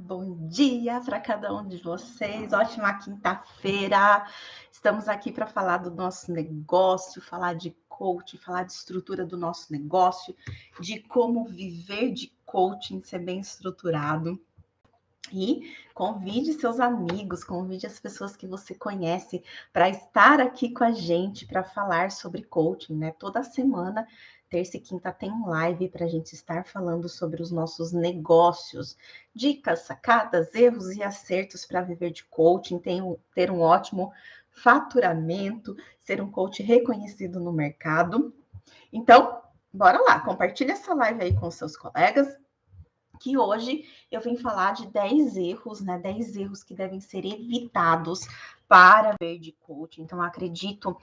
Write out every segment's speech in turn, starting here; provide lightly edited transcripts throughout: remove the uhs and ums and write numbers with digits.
bom dia para cada um de vocês. Ótima quinta-feira. Estamos aqui para falar do nosso negócio, falar de coaching, falar de estrutura do nosso negócio, de como viver de coaching, ser bem estruturado. E convide seus amigos, convide as pessoas que você conhece para estar aqui com a gente para falar sobre coaching, né? Toda semana, terça e quinta, tem live para a gente estar falando sobre os nossos negócios, dicas, sacadas, erros e acertos para viver de coaching, ter um ótimo faturamento, ser um coach reconhecido no mercado. Então, bora lá, compartilha essa live aí com seus colegas, que hoje eu vim falar de 10 erros, né? 10 erros que devem ser evitados para ver de coaching. Então, acredito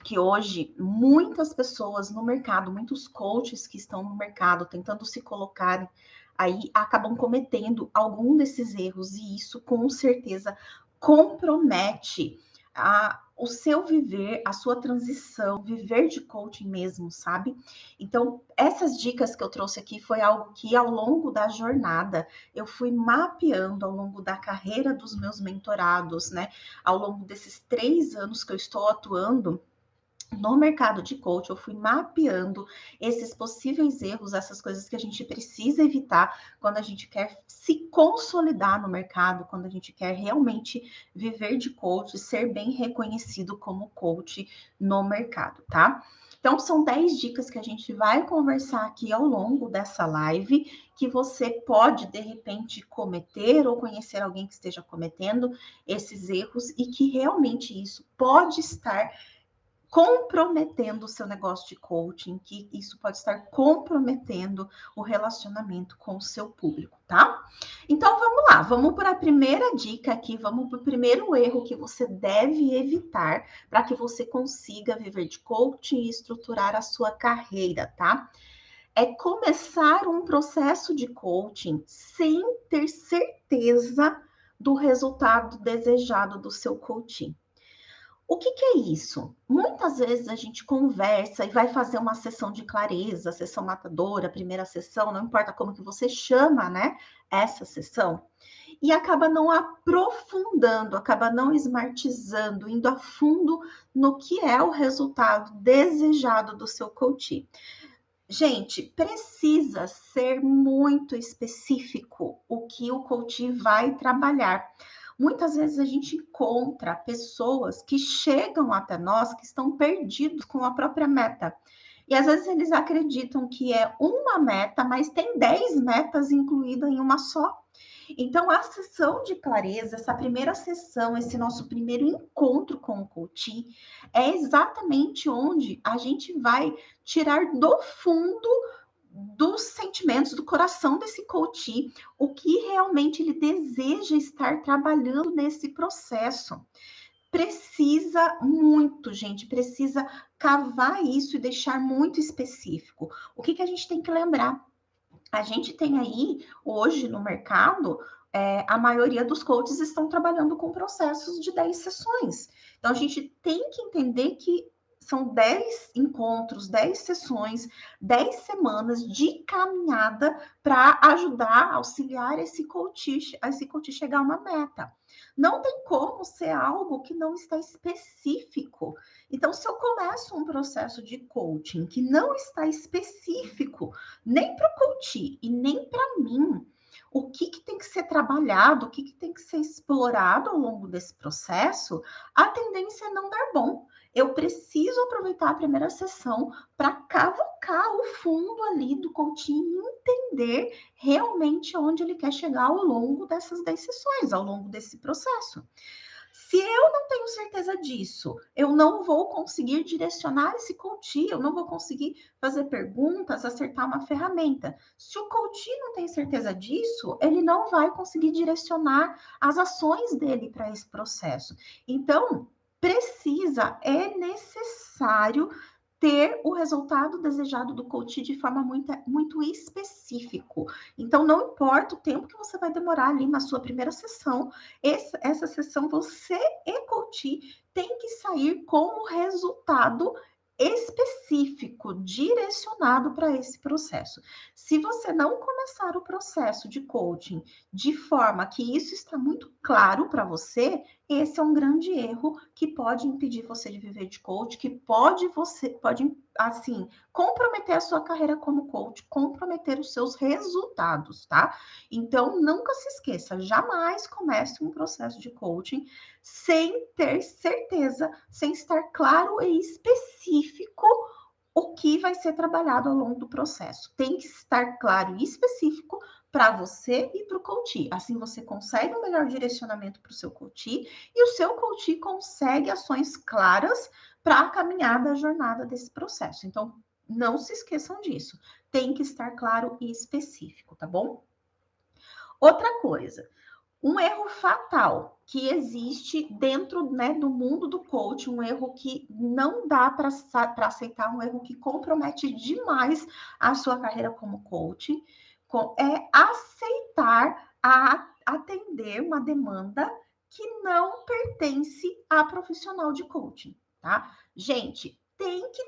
que hoje muitas pessoas no mercado, muitos coaches que estão no mercado tentando se colocar aí, acabam cometendo algum desses erros, e isso com certeza compromete o seu viver, a sua transição, viver de coaching mesmo, sabe? Então, essas dicas que eu trouxe aqui foi algo que ao longo da jornada eu fui mapeando ao longo da carreira dos meus mentorados, né? Ao longo desses 3 anos que eu estou atuando no mercado de coach, eu fui mapeando esses possíveis erros, essas coisas que a gente precisa evitar quando a gente quer se consolidar no mercado, quando a gente quer realmente viver de coach, ser bem reconhecido como coach no mercado, tá? Então, são 10 dicas que a gente vai conversar aqui ao longo dessa live, que você pode, de repente, cometer ou conhecer alguém que esteja cometendo esses erros e que realmente isso pode estar comprometendo o seu negócio de coaching, que isso pode estar comprometendo o relacionamento com o seu público, tá? Então vamos lá, vamos para a primeira dica aqui, vamos para o primeiro erro que você deve evitar para que você consiga viver de coaching e estruturar a sua carreira, tá? É começar um processo de coaching sem ter certeza do resultado desejado do seu coaching. O que é isso? Muitas vezes a gente conversa e vai fazer uma sessão de clareza, sessão matadora, primeira sessão, não importa como que você chama, né, essa sessão, e acaba não aprofundando, acaba não esmartizando, indo a fundo no que é o resultado desejado do seu coaching. Gente, precisa ser muito específico o que o coach vai trabalhar. Muitas vezes a gente encontra pessoas que chegam até nós que estão perdidos com a própria meta. E às vezes eles acreditam que é uma meta, mas tem 10 metas incluídas em uma só. Então, a sessão de clareza, essa primeira sessão, esse nosso primeiro encontro com o coaching, é exatamente onde a gente vai tirar do fundo dos sentimentos, do coração desse coaching, o que realmente ele deseja estar trabalhando nesse processo. Precisa muito, gente, precisa cavar isso e deixar muito específico. O que a gente tem que lembrar? A gente tem aí, hoje no mercado, a maioria dos coaches estão trabalhando com processos de 10 sessões. Então, a gente tem que entender que são 10 encontros, 10 sessões, 10 semanas de caminhada para ajudar, auxiliar esse coach chegar a uma meta. Não tem como ser algo que não está específico. Então, se eu começo um processo de coaching que não está específico, nem para o coach e nem para mim, o que tem que ser trabalhado, o que tem que ser explorado ao longo desse processo, a tendência é não dar bom. Eu preciso aproveitar a primeira sessão para cavocar o fundo ali do coaching e entender realmente onde ele quer chegar ao longo dessas 10 sessões, ao longo desse processo. Se eu não tenho certeza disso, eu não vou conseguir direcionar esse coach, eu não vou conseguir fazer perguntas, acertar uma ferramenta. Se o coach não tem certeza disso, ele não vai conseguir direcionar as ações dele para esse processo. Então, é necessário ter o resultado desejado do coach de forma muito específico. Então, não importa o tempo que você vai demorar ali na sua primeira sessão, essa sessão, você e coach tem que sair com o resultado específico, direcionado para esse processo. Se você não começar o processo de coaching de forma que isso está muito claro para você, esse é um grande erro que pode impedir você de viver de coach, que pode assim comprometer a sua carreira como coach, comprometer os seus resultados, tá? Então nunca se esqueça, jamais comece um processo de coaching sem ter certeza, sem estar claro e específico o que vai ser trabalhado ao longo do processo. Tem que estar claro e específico para você e para o coach. Assim você consegue um melhor direcionamento para o seu coach e o seu coach consegue ações claras para a caminhada, a jornada desse processo. Então, não se esqueçam disso. Tem que estar claro e específico, tá bom? Outra coisa, um erro fatal que existe dentro, né, do mundo do coaching, um erro que não dá para aceitar, um erro que compromete demais a sua carreira como coach, é aceitar atender uma demanda que não pertence a profissional de coaching, tá? Gente, tem que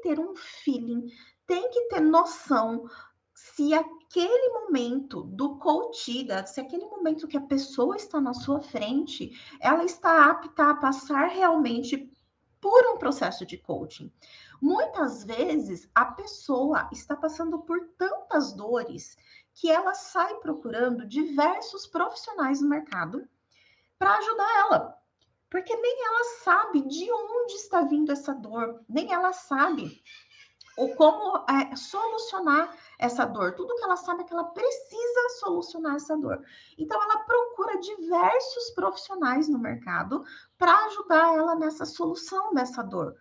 ter um feeling, tem que ter noção se aquele momento do coaching, se aquele momento que a pessoa está na sua frente, ela está apta a passar realmente por um processo de coaching. Muitas vezes a pessoa está passando por tantas dores que ela sai procurando diversos profissionais no mercado para ajudar ela. Porque nem ela sabe de onde está vindo essa dor, nem ela sabe ou como solucionar essa dor. Tudo que ela sabe é que ela precisa solucionar essa dor. Então, ela procura diversos profissionais no mercado para ajudar ela nessa solução dessa dor.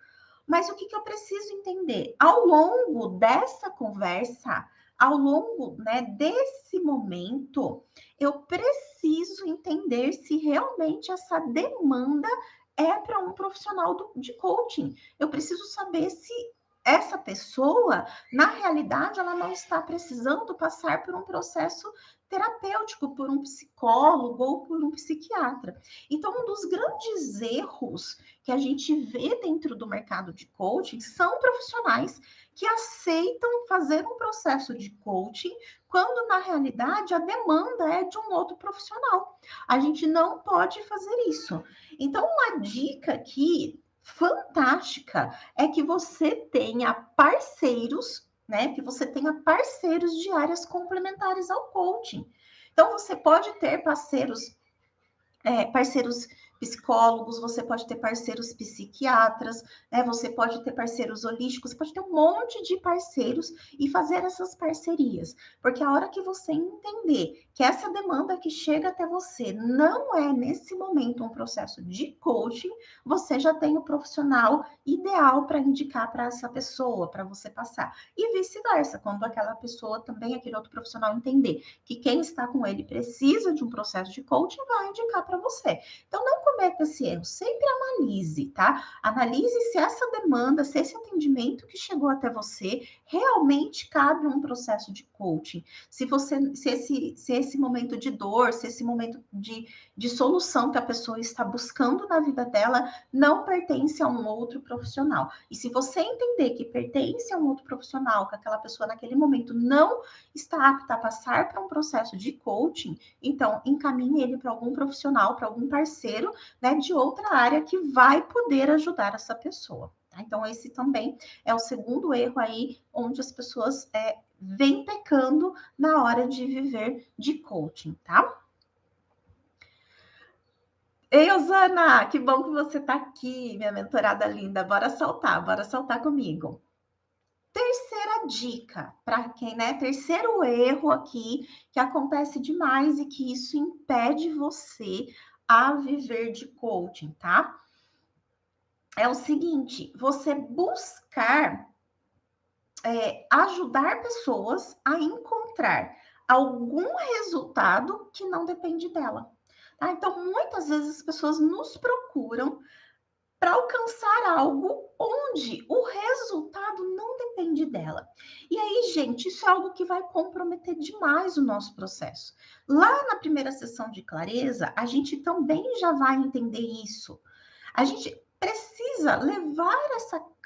Mas o que eu preciso entender? Ao longo dessa conversa, ao longo, né, desse momento, eu preciso entender se realmente essa demanda é para um profissional de coaching. Eu preciso saber se essa pessoa, na realidade, ela não está precisando passar por um processo terapêutico, por um psicólogo ou por um psiquiatra. Então, um dos grandes erros que a gente vê dentro do mercado de coaching são profissionais que aceitam fazer um processo de coaching quando na realidade a demanda é de um outro profissional. A gente não pode fazer isso. Então, uma dica aqui fantástica é que você tenha parceiros, né? Que você tenha parceiros de áreas complementares ao coaching. Então, você pode ter parceiros psicólogos, você pode ter parceiros psiquiatras, né? Você pode ter parceiros holísticos, você pode ter um monte de parceiros e fazer essas parcerias. Porque a hora que você entender que essa demanda que chega até você não é, nesse momento, um processo de coaching, você já tem o profissional ideal para indicar para essa pessoa, para você passar. E vice-versa, quando aquela pessoa também, aquele outro profissional, entender que quem está com ele precisa de um processo de coaching, vai indicar para você. Então, não cometa esse erro, sempre analise, tá? Analise se essa demanda, se esse atendimento que chegou até você realmente cabe um processo de coaching. Se esse momento de dor, se esse momento de solução que a pessoa está buscando na vida dela não pertence a um outro profissional. E se você entender que pertence a um outro profissional, que aquela pessoa naquele momento não está apta a passar para um processo de coaching, então encaminhe ele para algum profissional, para algum parceiro, né, de outra área que vai poder ajudar essa pessoa. Tá? Então, esse também é o segundo erro aí, onde as pessoas vêm pecando na hora de viver de coaching, tá? Ei, Osana, que bom que você está aqui, minha mentorada linda. Bora saltar comigo. Terceira dica, para quem, né? Terceiro erro aqui que acontece demais e que isso impede você a viver de coaching, tá? É o seguinte, você buscar ajudar pessoas a encontrar algum resultado que não depende dela. Tá? Então, muitas vezes as pessoas nos procuram para alcançar algo onde o resultado não depende dela. E aí, gente, isso é algo que vai comprometer demais o nosso processo. Lá na primeira sessão de clareza, a gente também já vai entender isso. A gente precisa levar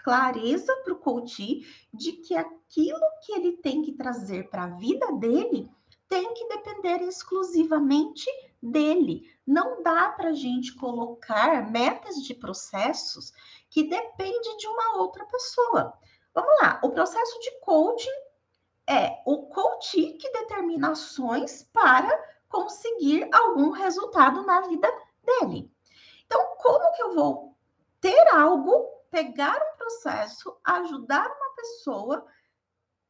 clareza para o coach de que aquilo que ele tem que trazer para a vida dele tem que depender exclusivamente dele. Não dá para a gente colocar metas de processos que dependem de uma outra pessoa. Vamos lá, o processo de coaching é o coach que determina ações para conseguir algum resultado na vida dele. Então, como que eu vou ter algo, pegar um processo, ajudar uma pessoa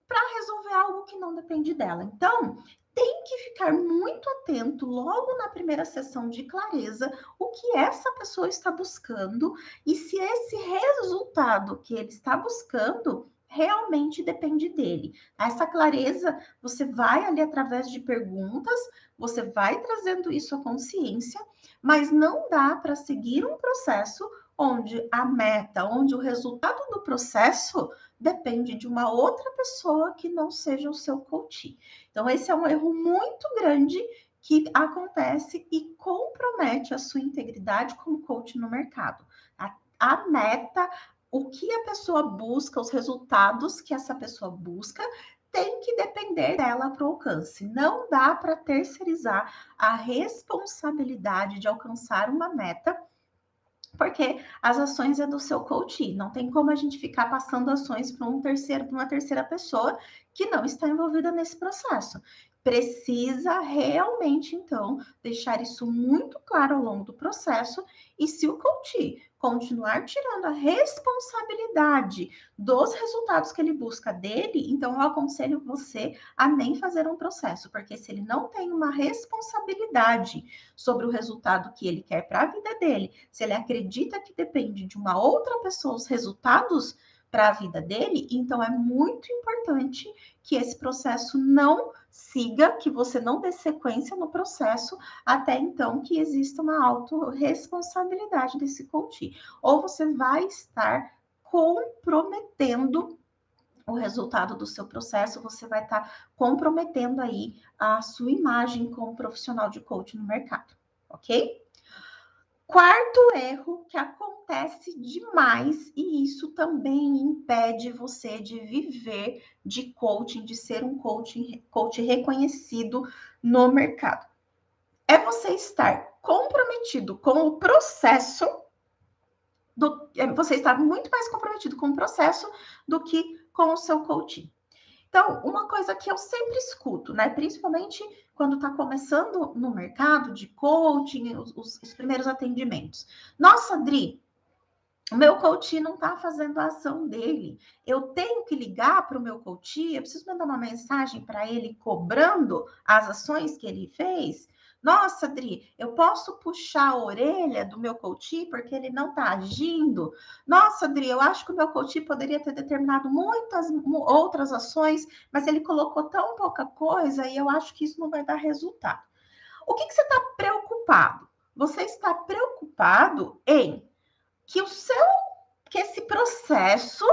para resolver algo que não depende dela? Então, tem que ficar muito atento logo na primeira sessão de clareza o que essa pessoa está buscando e se esse resultado que ele está buscando realmente depende dele. Essa clareza você vai ali através de perguntas, você vai trazendo isso à consciência, mas não dá para seguir um processo onde a meta, onde o resultado do processo depende de uma outra pessoa que não seja o seu coach. Então, esse é um erro muito grande que acontece e compromete a sua integridade como coach no mercado. A meta, o que a pessoa busca, os resultados que essa pessoa busca, tem que depender dela para o alcance. Não dá para terceirizar a responsabilidade de alcançar uma meta, porque as ações é do seu coach. Não tem como a gente ficar passando ações para uma terceira pessoa que não está envolvida nesse processo. Precisa realmente, então, deixar isso muito claro ao longo do processo. E se o coach continuar tirando a responsabilidade dos resultados que ele busca dele, então eu aconselho você a nem fazer um processo, porque se ele não tem uma responsabilidade sobre o resultado que ele quer para a vida dele, se ele acredita que depende de uma outra pessoa os resultados para a vida dele, então é muito importante que esse processo não siga, que você não dê sequência no processo, até então que exista uma autorresponsabilidade desse coach. Ou você vai estar comprometendo o resultado do seu processo, você vai estar comprometendo aí a sua imagem como profissional de coaching no mercado, ok? Quarto erro que acontece demais, e isso também impede você de viver de coaching, de ser um coach reconhecido no mercado. É você estar comprometido com o processo, você estar muito mais comprometido com o processo do que com o seu coaching. Então, uma coisa que eu sempre escuto, né? Principalmente quando está começando no mercado de coaching, os primeiros atendimentos. Nossa, Adri, o meu coach não está fazendo a ação dele. Eu tenho que ligar para o meu coach, eu preciso mandar uma mensagem para ele cobrando as ações que ele fez. Nossa, Adri, eu posso puxar a orelha do meu coach porque ele não está agindo? Nossa, Adri, eu acho que o meu coach poderia ter determinado muitas outras ações, mas ele colocou tão pouca coisa e eu acho que isso não vai dar resultado. O que você está preocupado? Você está preocupado em que esse processo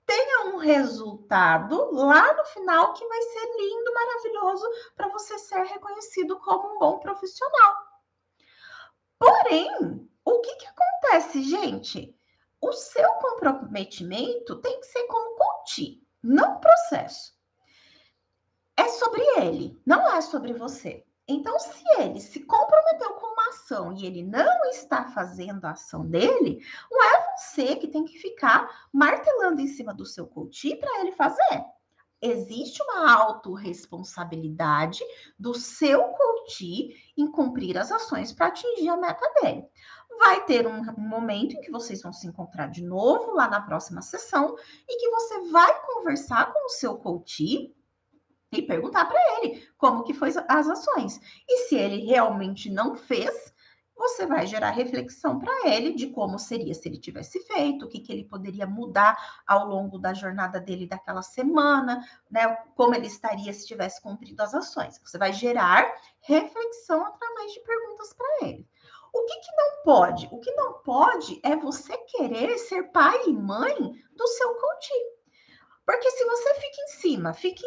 tenha um resultado lá no final que vai ser lindo, maravilhoso, para você ser reconhecido como um bom profissional. Porém, o que acontece, gente? O seu comprometimento tem que ser com o coach, não o processo. É sobre ele, não é sobre você. Então, se ele se comprometeu com uma ação e ele não está fazendo a ação dele, não é você que tem que ficar martelando em cima do seu coach para ele fazer. Existe uma autorresponsabilidade do seu coach em cumprir as ações para atingir a meta dele. Vai ter um momento em que vocês vão se encontrar de novo lá na próxima sessão e que você vai conversar com o seu coach e perguntar para ele como que foi as ações. E se ele realmente não fez, você vai gerar reflexão para ele de como seria se ele tivesse feito, o que ele poderia mudar ao longo da jornada dele daquela semana, né? Como ele estaria se tivesse cumprido as ações. Você vai gerar reflexão através de perguntas para ele. O que não pode? O que não pode é você querer ser pai e mãe do seu coach. Porque se você fica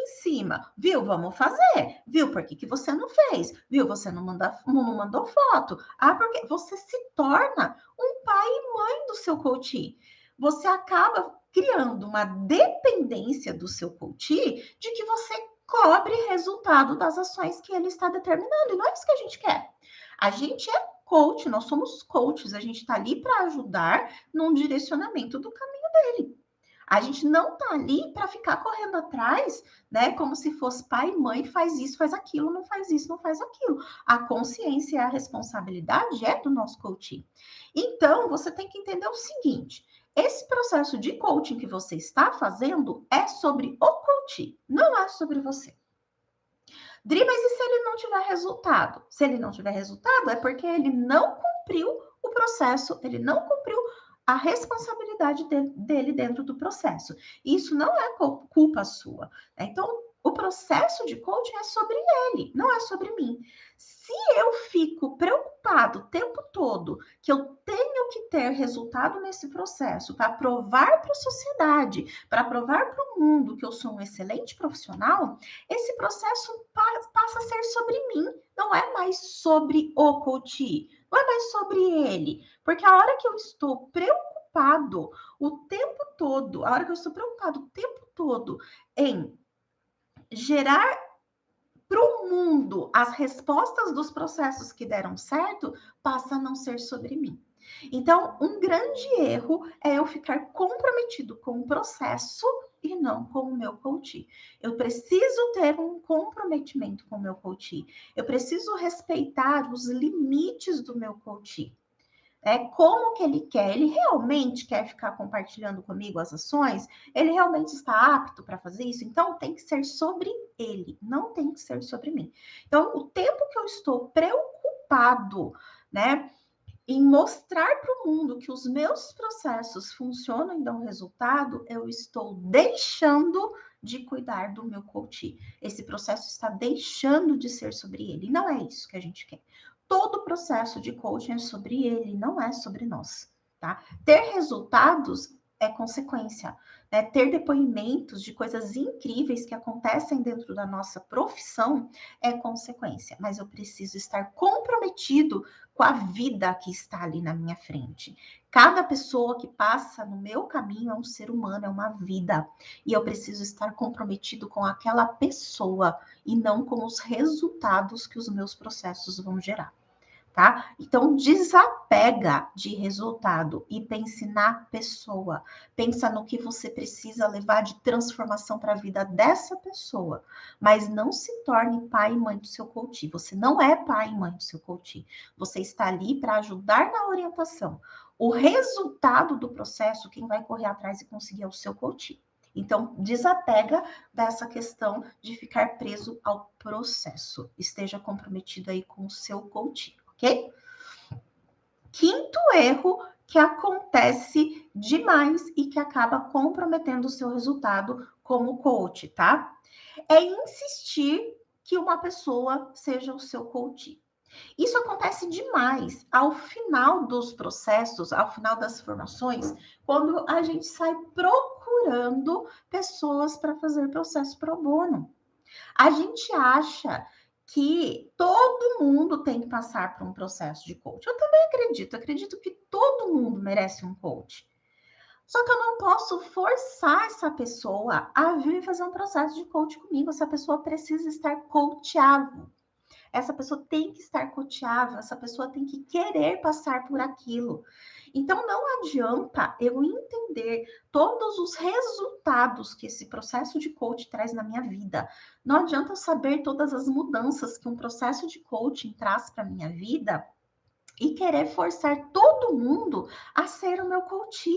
em cima, viu? Vamos fazer, viu? Por que você não fez? Viu? Você não mandou foto. Ah, porque você se torna um pai e mãe do seu coach. você acaba criando uma dependência do seu coach de que você cobre resultado das ações que ele está determinando. E não é isso que a gente quer. A gente é coach, nós somos coaches, a gente está ali para ajudar num direcionamento do caminho dele. A gente não está ali para ficar correndo atrás, né? Como se fosse pai e mãe, faz isso, faz aquilo, não faz isso, não faz aquilo. A consciência e a responsabilidade é do nosso coaching. Então, você tem que entender o seguinte: esse processo de coaching que você está fazendo é sobre o coaching, não é sobre você. Dri, mas e se ele não tiver resultado? Se ele não tiver resultado, é porque ele não cumpriu o processo, ele não cumpriu a responsabilidade dele dentro do processo. Isso não é culpa sua. Né? Então, o processo de coaching é sobre ele, não é sobre mim. Se eu fico preocupado o tempo todo que eu tenho que ter resultado nesse processo para provar para a sociedade, para provar para o mundo que eu sou um excelente profissional, esse processo passa a ser sobre mim, não é mais sobre o coach, não é mais sobre ele. Porque a hora que eu estou preocupado o tempo todo, a hora que eu estou preocupado o tempo todo em gerar para o mundo as respostas dos processos que deram certo, passa a não ser sobre mim. Então, um grande erro é eu ficar comprometido com o processo e não com o meu coach. Eu preciso ter um comprometimento com o meu coach. Eu preciso respeitar os limites do meu coach. Como que ele quer? Ele realmente quer ficar compartilhando comigo as ações? Ele realmente está apto para fazer isso? Então, tem que ser sobre ele, não tem que ser sobre mim. Então, o tempo que eu estou preocupado, né, em mostrar para o mundo que os meus processos funcionam e dão resultado, eu estou deixando de cuidar do meu coach. Esse processo está deixando de ser sobre ele. Não é isso que a gente quer. Todo o processo de coaching é sobre ele, não é sobre nós, tá? Ter resultados é consequência, né? Ter depoimentos de coisas incríveis que acontecem dentro da nossa profissão é consequência, mas eu preciso estar comprometido com a vida que está ali na minha frente. Cada pessoa que passa no meu caminho é um ser humano, é uma vida, e eu preciso estar comprometido com aquela pessoa e não com os resultados que os meus processos vão gerar. Tá? Então, desapega de resultado e pense na pessoa. Pensa no que você precisa levar de transformação para a vida dessa pessoa. Mas não se torne pai e mãe do seu coach. Você não é pai e mãe do seu coach. Você está ali para ajudar na orientação. O resultado do processo, quem vai correr atrás e conseguir é o seu coach. Então, desapega dessa questão de ficar preso ao processo. Esteja comprometido aí com o seu coach. Ok? Quinto erro que acontece demais e que acaba comprometendo o seu resultado como coach, tá? É insistir que uma pessoa seja o seu coach. Isso acontece demais ao final dos processos, ao final das formações, quando a gente sai procurando pessoas para fazer processo pro bono. A gente acha que todo mundo tem que passar por um processo de coach. Eu também acredito que todo mundo merece um coach. Só que eu não posso forçar essa pessoa a vir fazer um processo de coach comigo. Essa pessoa precisa estar coachável. Essa pessoa tem que estar coachável, essa pessoa tem que querer passar por aquilo. Então, não adianta eu entender todos os resultados que esse processo de coaching traz na minha vida. Não adianta eu saber todas as mudanças que um processo de coaching traz para a minha vida e querer forçar todo mundo a ser o meu coach.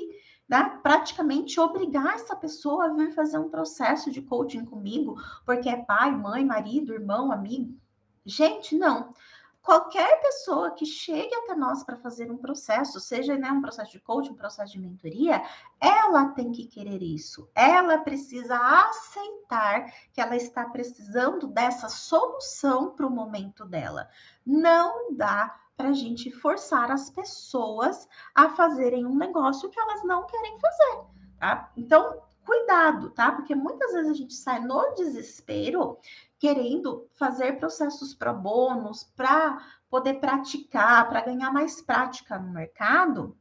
Né? Praticamente obrigar essa pessoa a vir fazer um processo de coaching comigo, porque é pai, mãe, marido, irmão, amigo. Gente, não. Qualquer pessoa que chegue até nós para fazer um processo, seja né, um processo de coaching, um processo de mentoria, ela tem que querer isso. Ela precisa aceitar que ela está precisando dessa solução para o momento dela. Não dá para a gente forçar as pessoas a fazerem um negócio que elas não querem fazer, tá? Então, cuidado, tá? Porque muitas vezes a gente sai no desespero querendo fazer processos pro bonos para poder praticar, para ganhar mais prática no mercado,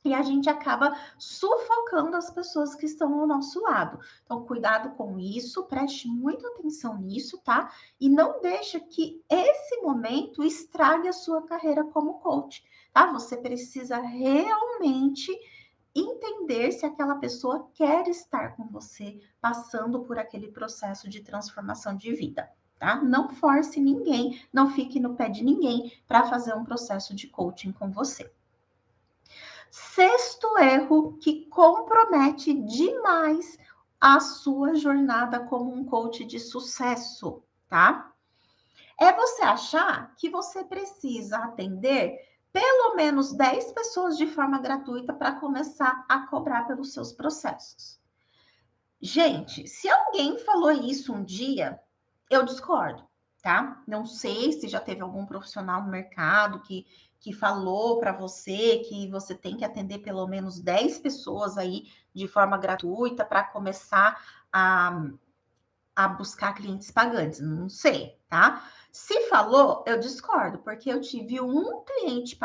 e a gente acaba sufocando as pessoas que estão ao nosso lado. Então, cuidado com isso, preste muita atenção nisso, tá? E não deixa que esse momento estrague a sua carreira como coach, tá? Você precisa realmente entender se aquela pessoa quer estar com você passando por aquele processo de transformação de vida, tá? Não force ninguém, não fique no pé de ninguém para fazer um processo de coaching com você. Sexto erro que compromete demais a sua jornada como um coach de sucesso, tá? É você achar que você precisa atender pelo menos 10 pessoas de forma gratuita para começar a cobrar pelos seus processos. Gente, se alguém falou isso um dia, eu discordo, tá? Não sei se já teve algum profissional no mercado que falou para você que você tem que atender pelo menos 10 pessoas aí de forma gratuita para começar a buscar clientes pagantes. Não sei, tá? Se falou, eu discordo, porque eu tive um cliente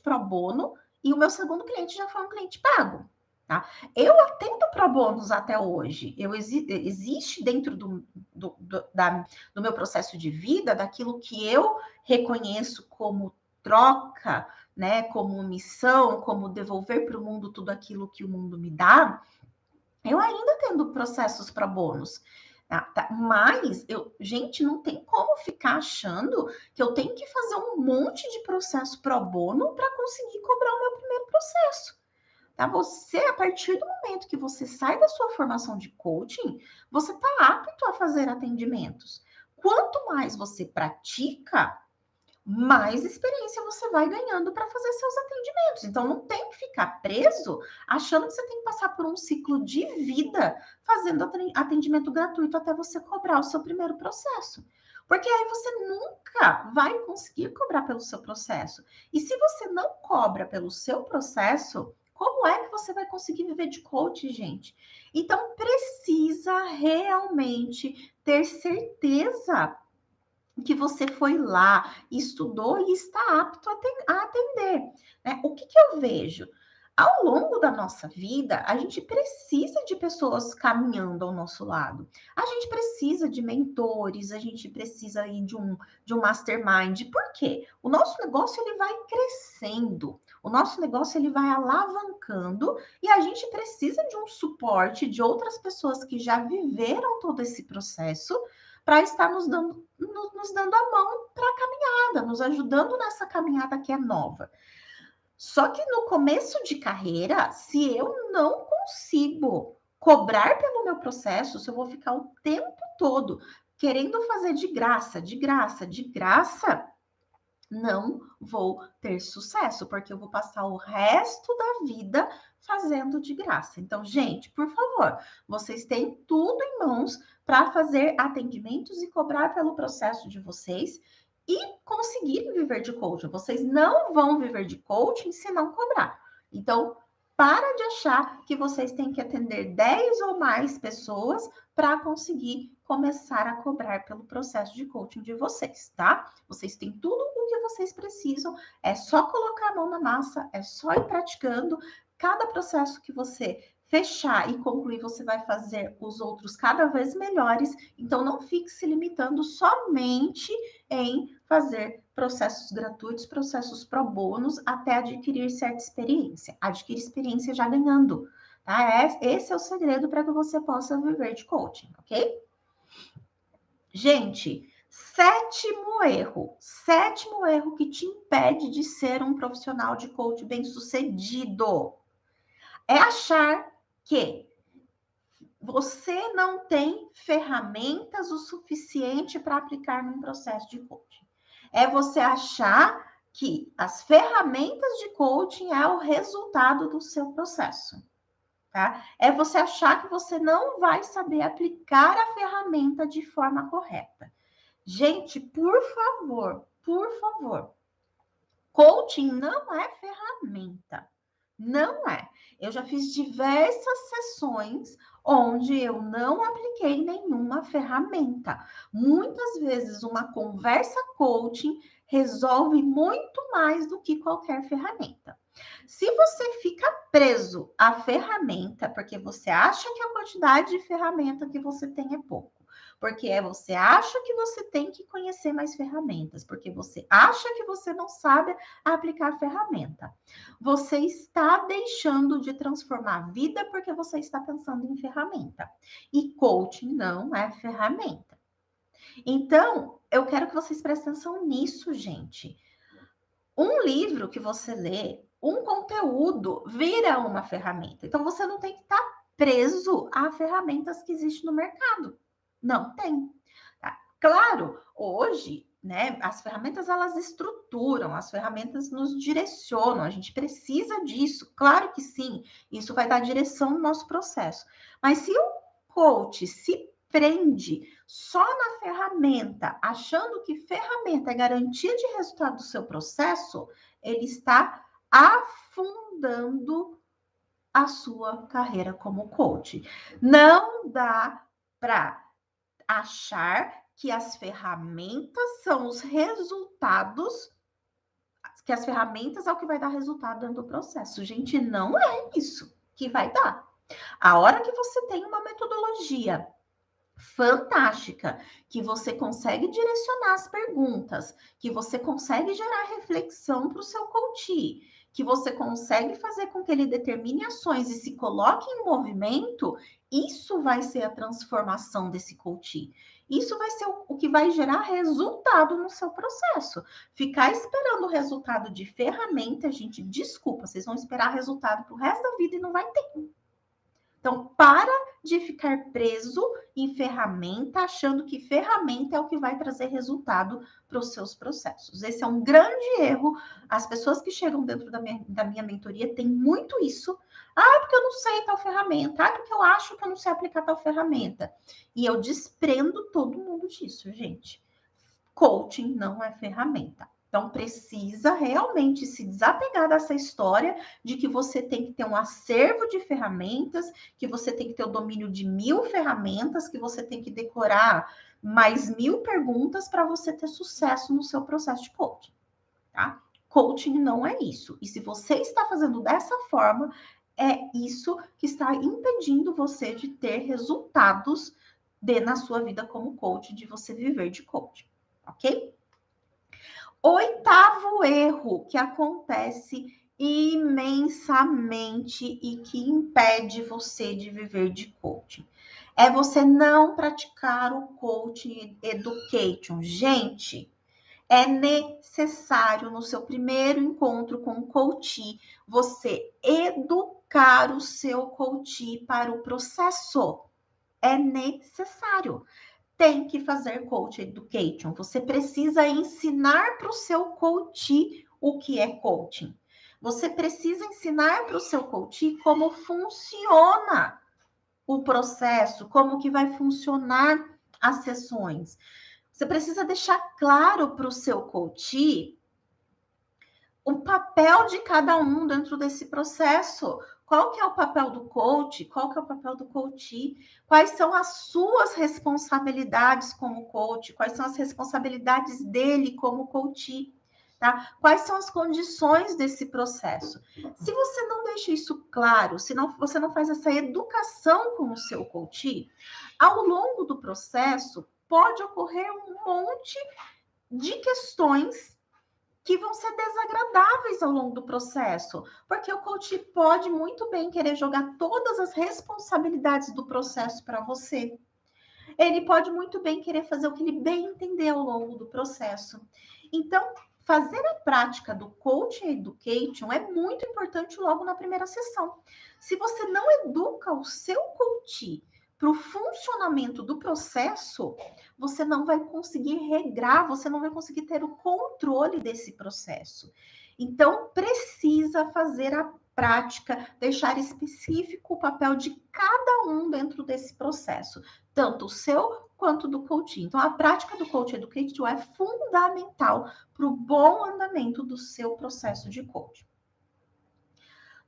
pro bono e o meu segundo cliente já foi um cliente pago. Tá? Eu atendo pro bônus até hoje. Existe dentro do meu processo de vida, daquilo que eu reconheço como troca, né? Como missão, como devolver para o mundo tudo aquilo que o mundo me dá. Eu ainda tendo processos para bônus. Tá? Mas, gente, não tem como ficar achando que eu tenho que fazer um monte de processo pro bono para conseguir cobrar o meu primeiro processo. Tá? Você, a partir do momento que você sai da sua formação de coaching, você está apto a fazer atendimentos. Quanto mais você pratica, mais experiência você vai ganhando para fazer seus atendimentos. Então, não tem que ficar preso achando que você tem que passar por um ciclo de vida fazendo atendimento gratuito até você cobrar o seu primeiro processo. Porque aí você nunca vai conseguir cobrar pelo seu processo. E se você não cobra pelo seu processo, como é que você vai conseguir viver de coach, gente? Então, precisa realmente ter certeza que você foi lá, estudou e está apto a atender. Né? O que eu vejo? Ao longo da nossa vida, a gente precisa de pessoas caminhando ao nosso lado. A gente precisa de mentores, a gente precisa aí de um mastermind. Por quê? O nosso negócio ele vai crescendo, o nosso negócio ele vai alavancando e a gente precisa de um suporte de outras pessoas que já viveram todo esse processo para estar nos dando a mão para a caminhada, nos ajudando nessa caminhada que é nova. Só que no começo de carreira, se eu não consigo cobrar pelo meu processo, se eu vou ficar o tempo todo querendo fazer de graça, não vou ter sucesso, porque eu vou passar o resto da vida fazendo de graça. Então, gente, por favor, vocês têm tudo em mãos para fazer atendimentos e cobrar pelo processo de vocês e conseguir viver de coaching. Vocês não vão viver de coaching se não cobrar. Então, para de achar que vocês têm que atender 10 ou mais pessoas para conseguir começar a cobrar pelo processo de coaching de vocês, tá? Vocês têm tudo o que vocês precisam, é só colocar a mão na massa, é só ir praticando. Cada processo que você fechar e concluir, você vai fazer os outros cada vez melhores. Então, não fique se limitando somente em fazer processos gratuitos, processos pro bônus, até adquirir certa experiência. Adquire experiência já ganhando, tá? Esse é o segredo para que você possa viver de coaching, ok? Gente, sétimo erro que te impede de ser um profissional de coach bem-sucedido é achar que você não tem ferramentas o suficiente para aplicar num processo de coaching. É você achar que as ferramentas de coaching é o resultado do seu processo. Tá? É você achar que você não vai saber aplicar a ferramenta de forma correta. Gente, por favor, coaching não é ferramenta. Não é. Eu já fiz diversas sessões onde eu não apliquei nenhuma ferramenta. Muitas vezes uma conversa coaching resolve muito mais do que qualquer ferramenta. Se você fica preso à ferramenta, porque você acha que a quantidade de ferramenta que você tem é pouco, porque você acha que você tem que conhecer mais ferramentas, porque você acha que você não sabe aplicar a ferramenta, você está deixando de transformar a vida porque você está pensando em ferramenta. E coaching não é ferramenta. Então, eu quero que vocês prestem atenção nisso, gente. Um livro que você lê, um conteúdo, vira uma ferramenta. Então, você não tem que estar preso a ferramentas que existem no mercado. Não tem. Tá? Claro, hoje, né, as ferramentas, elas estruturam, as ferramentas nos direcionam, a gente precisa disso. Claro que sim, isso vai dar direção no nosso processo. Mas se o coach se prende só na ferramenta, achando que ferramenta é garantia de resultado do seu processo, ele está afundando a sua carreira como coach. Não dá para achar que as ferramentas são os resultados, que as ferramentas é o que vai dar resultado dentro do processo. Gente, não é isso que vai dar. A hora que você tem uma metodologia fantástica, que você consegue direcionar as perguntas, que você consegue gerar reflexão para o seu coach, que você consegue fazer com que ele determine ações e se coloque em movimento, isso vai ser a transformação desse coach. Isso vai ser o que vai gerar resultado no seu processo. Ficar esperando o resultado de ferramenta, gente, desculpa, vocês vão esperar resultado para o resto da vida e não vai ter. Então, para de ficar preso em ferramenta, achando que ferramenta é o que vai trazer resultado para os seus processos. Esse é um grande erro. As pessoas que chegam dentro da minha mentoria têm muito isso. Ah, porque eu não sei tal ferramenta. Ah, porque eu acho que eu não sei aplicar tal ferramenta. E eu desprendo todo mundo disso, gente. Coaching não é ferramenta. Então, precisa realmente se desapegar dessa história de que você tem que ter um acervo de ferramentas, que você tem que ter o domínio de 1000 ferramentas, que você tem que decorar mais 1000 perguntas para você ter sucesso no seu processo de coaching, tá? Coaching não é isso. E se você está fazendo dessa forma, é isso que está impedindo você de ter resultados na sua vida como coach, de você viver de coaching, ok? Oitavo erro que acontece imensamente e que impede você de viver de coaching é você não praticar o coaching education. Gente, é necessário no seu primeiro encontro com o coach você educar o seu coach para o processo. É necessário. Tem que fazer coach education. Você precisa ensinar para o seu coach o que é coaching. Você precisa ensinar para o seu coach como funciona o processo, como que vai funcionar as sessões. Você precisa deixar claro para o seu coach o papel de cada um dentro desse processo. Qual que é o papel do coach? Qual que é o papel do coach? Quais são as suas responsabilidades como coach? Quais são as responsabilidades dele como coach? Tá? Quais são as condições desse processo? Se você não deixa isso claro, se não, você não faz essa educação com o seu coach, ao longo do processo pode ocorrer um monte de questões que vão ser desagradáveis ao longo do processo, porque o coach pode muito bem querer jogar todas as responsabilidades do processo para você. Ele pode muito bem querer fazer o que ele bem entender ao longo do processo. Então, fazer a prática do coaching education é muito importante logo na primeira sessão. Se você não educa o seu coach para o funcionamento do processo, você não vai conseguir regrar, você não vai conseguir ter o controle desse processo. Então, precisa fazer a prática, deixar específico o papel de cada um dentro desse processo, tanto o seu quanto do coach. Então, a prática do coach education é fundamental para o bom andamento do seu processo de coaching.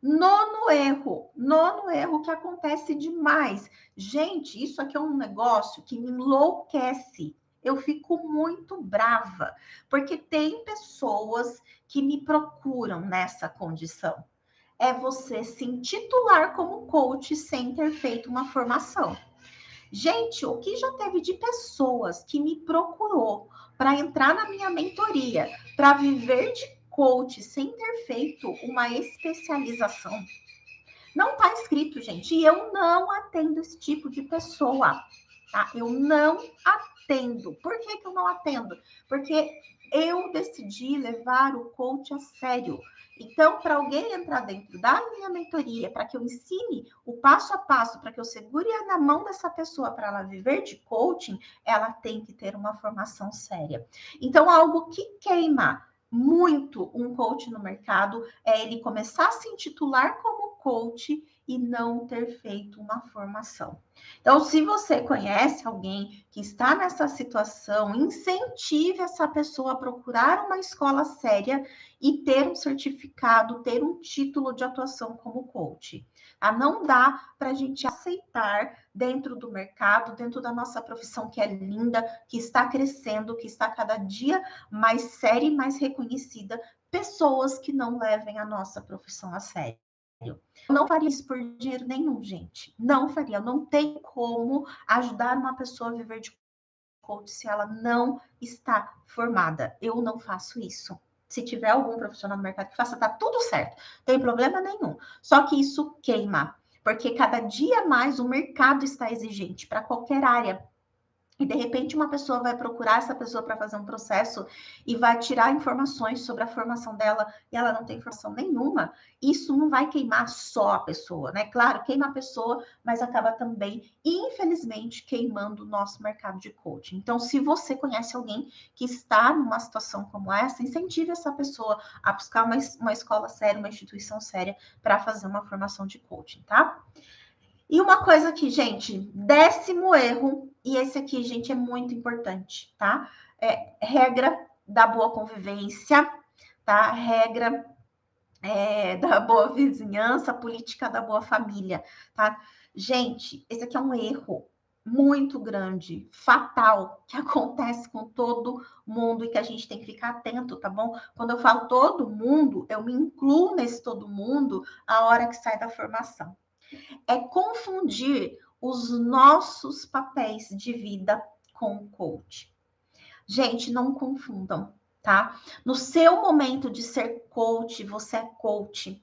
Nono erro que acontece demais. Gente, isso aqui é um negócio que me enlouquece. eu fico muito brava, porque tem pessoas que me procuram nessa condição. É você se intitular como coach sem ter feito uma formação. Gente, o que já teve de pessoas que me procurou para entrar na minha mentoria, para viver de coach sem ter feito uma especialização? Não está escrito, gente. E eu não atendo esse tipo de pessoa, tá? Eu não atendo. Por que eu não atendo? Porque eu decidi levar o coach a sério. Então, para alguém entrar dentro da minha mentoria, para que eu ensine o passo a passo, para que eu segure na mão dessa pessoa para ela viver de coaching, ela tem que ter uma formação séria. Então, algo que queima muito um coach no mercado é ele começar a se intitular como coach e não ter feito uma formação. Então, se você conhece alguém que está nessa situação, incentive essa pessoa a procurar uma escola séria e ter um certificado, ter um título de atuação como coach. Não dá para a gente aceitar dentro do mercado, dentro da nossa profissão que é linda, que está crescendo, que está cada dia mais séria e mais reconhecida, pessoas que não levem a nossa profissão a sério. Eu não faria isso por dinheiro nenhum, gente. Não faria. Não tem como ajudar uma pessoa a viver de coach se ela não está formada. Eu não faço isso. Se tiver algum profissional no mercado que faça, tá tudo certo. Não tem problema nenhum. Só que isso queima, porque cada dia mais o mercado está exigente para qualquer área. E de repente uma pessoa vai procurar essa pessoa para fazer um processo e vai tirar informações sobre a formação dela e ela não tem informação nenhuma. Isso não vai queimar só a pessoa, né? Claro, queima a pessoa, mas acaba também, infelizmente, queimando o nosso mercado de coaching. Então, se você conhece alguém que está numa situação como essa, incentive essa pessoa a buscar uma escola séria, uma instituição séria para fazer uma formação de coaching, tá? E uma coisa aqui, gente, 10º erro, e esse aqui, gente, é muito importante, tá? É regra da boa convivência, tá? Regra da boa vizinhança, política da boa família, tá? Gente, esse aqui é um erro muito grande, fatal, que acontece com todo mundo e que a gente tem que ficar atento, tá bom? Quando eu falo todo mundo, eu me incluo nesse todo mundo a hora que sai da formação. É confundir os nossos papéis de vida com o coach. Gente, não confundam, tá? No seu momento de ser coach, você é coach.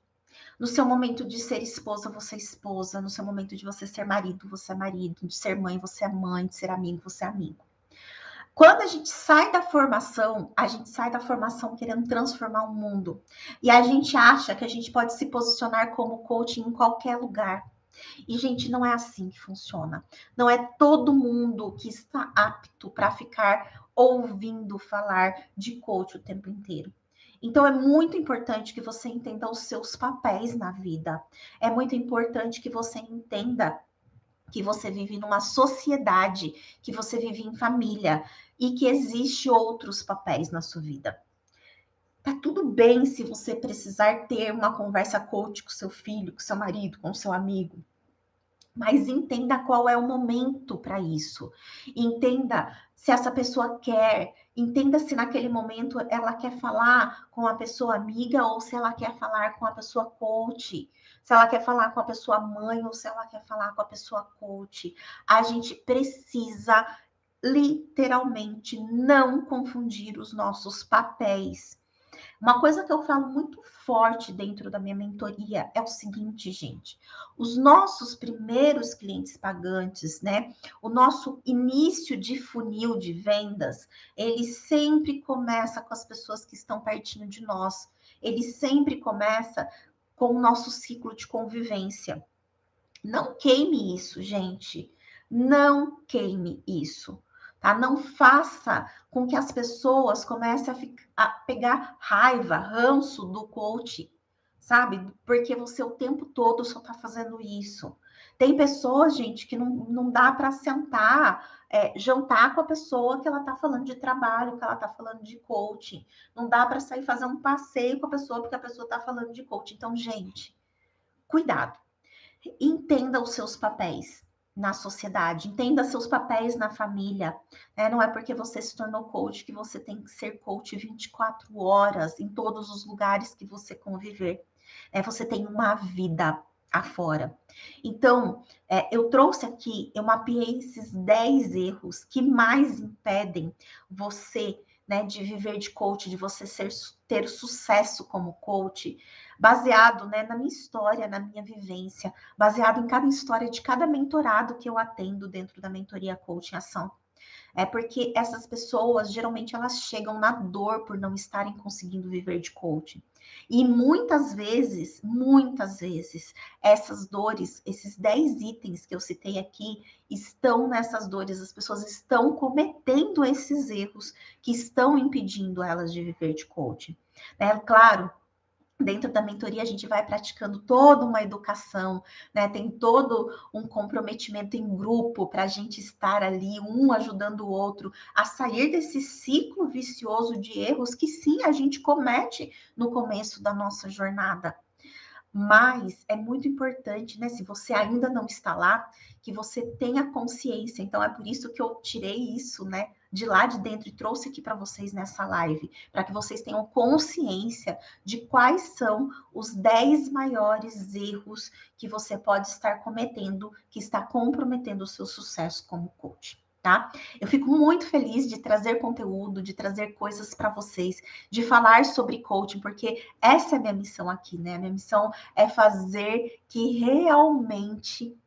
No seu momento de ser esposa, você é esposa. No seu momento de você ser marido, você é marido. De ser mãe, você é mãe. De ser amigo, você é amigo. Quando a gente sai da formação, a gente sai da formação querendo transformar o mundo. E a gente acha que a gente pode se posicionar como coach em qualquer lugar. E, gente, não é assim que funciona. Não é todo mundo que está apto para ficar ouvindo falar de coach o tempo inteiro. Então, é muito importante que você entenda os seus papéis na vida. É muito importante que você entenda que você vive numa sociedade, que você vive em família e que existe outros papéis na sua vida. Tá tudo bem se você precisar ter uma conversa coach com seu filho, com seu marido, com seu amigo. Mas entenda qual é o momento para isso. Entenda se essa pessoa quer. Entenda se naquele momento ela quer falar com a pessoa amiga ou se ela quer falar com a pessoa coach. Se ela quer falar com a pessoa mãe ou se ela quer falar com a pessoa coach. A gente precisa literalmente não confundir os nossos papéis. Uma coisa que eu falo muito forte dentro da minha mentoria é o seguinte, gente. Os nossos primeiros clientes pagantes, né? O nosso início de funil de vendas, ele sempre começa com as pessoas que estão pertinho de nós. Ele sempre começa com o nosso ciclo de convivência. Não queime isso, gente. Não queime isso. Tá? Não faça com que as pessoas comecem a pegar raiva, ranço do coach, sabe? Porque você o tempo todo só está fazendo isso. Tem pessoas, gente, que não dá para sentar, jantar com a pessoa que ela está falando de trabalho, que ela está falando de coaching. Não dá para sair fazer um passeio com a pessoa porque a pessoa está falando de coaching. Então, gente, cuidado. Entenda os seus papéis. na sociedade, entenda seus papéis na família, né? Não é porque você se tornou coach que você tem que ser coach 24 horas em todos os lugares que você conviver. Você tem uma vida afora. Então, eu trouxe aqui, eu mapeei esses 10 erros que mais impedem você, né, de viver de coach, de você ter sucesso como coach, baseado, né, na minha história, na minha vivência, baseado em cada história de cada mentorado que eu atendo dentro da mentoria Coach em Ação. É porque essas pessoas, geralmente, elas chegam na dor por não estarem conseguindo viver de coaching. E muitas vezes, essas dores, esses 10 itens que eu citei aqui, estão nessas dores, as pessoas estão cometendo esses erros que estão impedindo elas de viver de coaching. Claro, dentro da mentoria, a gente vai praticando toda uma educação, né? Tem todo um comprometimento em grupo para a gente estar ali, um ajudando o outro, a sair desse ciclo vicioso de erros que sim, a gente comete no começo da nossa jornada. Mas é muito importante, né? Se você ainda não está lá, que você tenha consciência. Então, é por isso que eu tirei isso, né? De lá de dentro e trouxe aqui para vocês nessa live, para que vocês tenham consciência de quais são os 10 maiores erros que você pode estar cometendo, que está comprometendo o seu sucesso como coach. Tá? Eu fico muito feliz de trazer conteúdo, de trazer coisas para vocês, de falar sobre coaching, porque essa é a minha missão aqui, né? A minha missão é fazer que realmente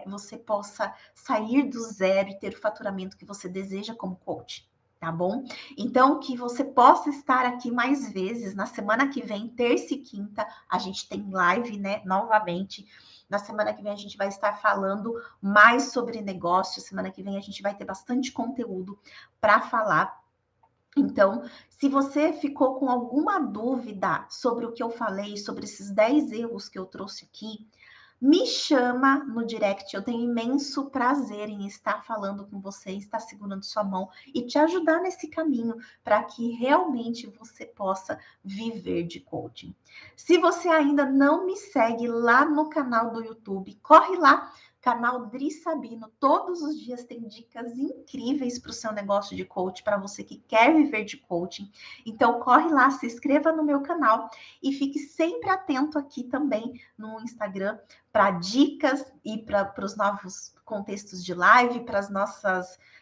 você possa sair do zero e ter o faturamento que você deseja como coach, tá bom? Então, que você possa estar aqui mais vezes. Na semana que vem, terça e quinta, a gente tem live, né? Novamente. Na semana que vem a gente vai estar falando mais sobre negócio. Semana que vem a gente vai ter bastante conteúdo para falar. Então, se você ficou com alguma dúvida sobre o que eu falei, sobre esses 10 erros que eu trouxe aqui, me chama no direct. Eu tenho imenso prazer em estar falando com você, estar segurando sua mão e te ajudar nesse caminho para que realmente você possa viver de coaching. Se você ainda não me segue lá no canal do YouTube, corre lá. Canal Dri Sabino, todos os dias tem dicas incríveis para o seu negócio de coaching, para você que quer viver de coaching. Então, corre lá, se inscreva no meu canal e fique sempre atento aqui também no Instagram para dicas e para os novos contextos de live,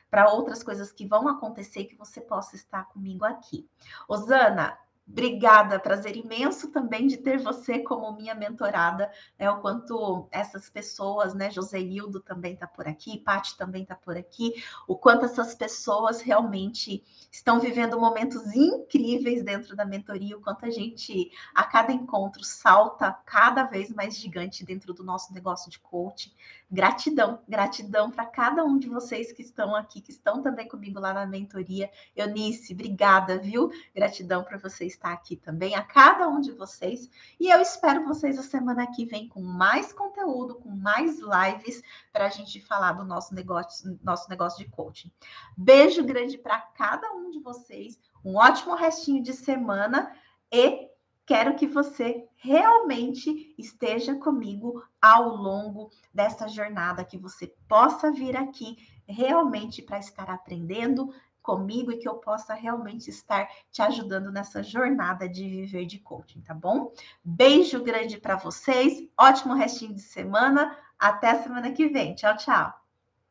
para outras coisas que vão acontecer, que você possa estar comigo aqui. Osana, obrigada, prazer imenso também de ter você como minha mentorada, né? O quanto essas pessoas, né? Joseildo também está por aqui, Paty também está por aqui, o quanto essas pessoas realmente estão vivendo momentos incríveis dentro da mentoria, o quanto a gente, a cada encontro, salta cada vez mais gigante dentro do nosso negócio de coaching. Gratidão, gratidão para cada um de vocês que estão aqui, que estão também comigo lá na mentoria. Eunice, obrigada, viu? Gratidão para você estar aqui também, a cada um de vocês. E eu espero vocês a semana que vem com mais conteúdo, com mais lives para a gente falar do nosso negócio de coaching. Beijo grande para cada um de vocês, um ótimo restinho de semana e quero que você realmente esteja comigo ao longo dessa jornada, que você possa vir aqui realmente para estar aprendendo comigo e que eu possa realmente estar te ajudando nessa jornada de viver de coaching, tá bom? Beijo grande para vocês, ótimo restinho de semana, até a semana que vem. Tchau, tchau.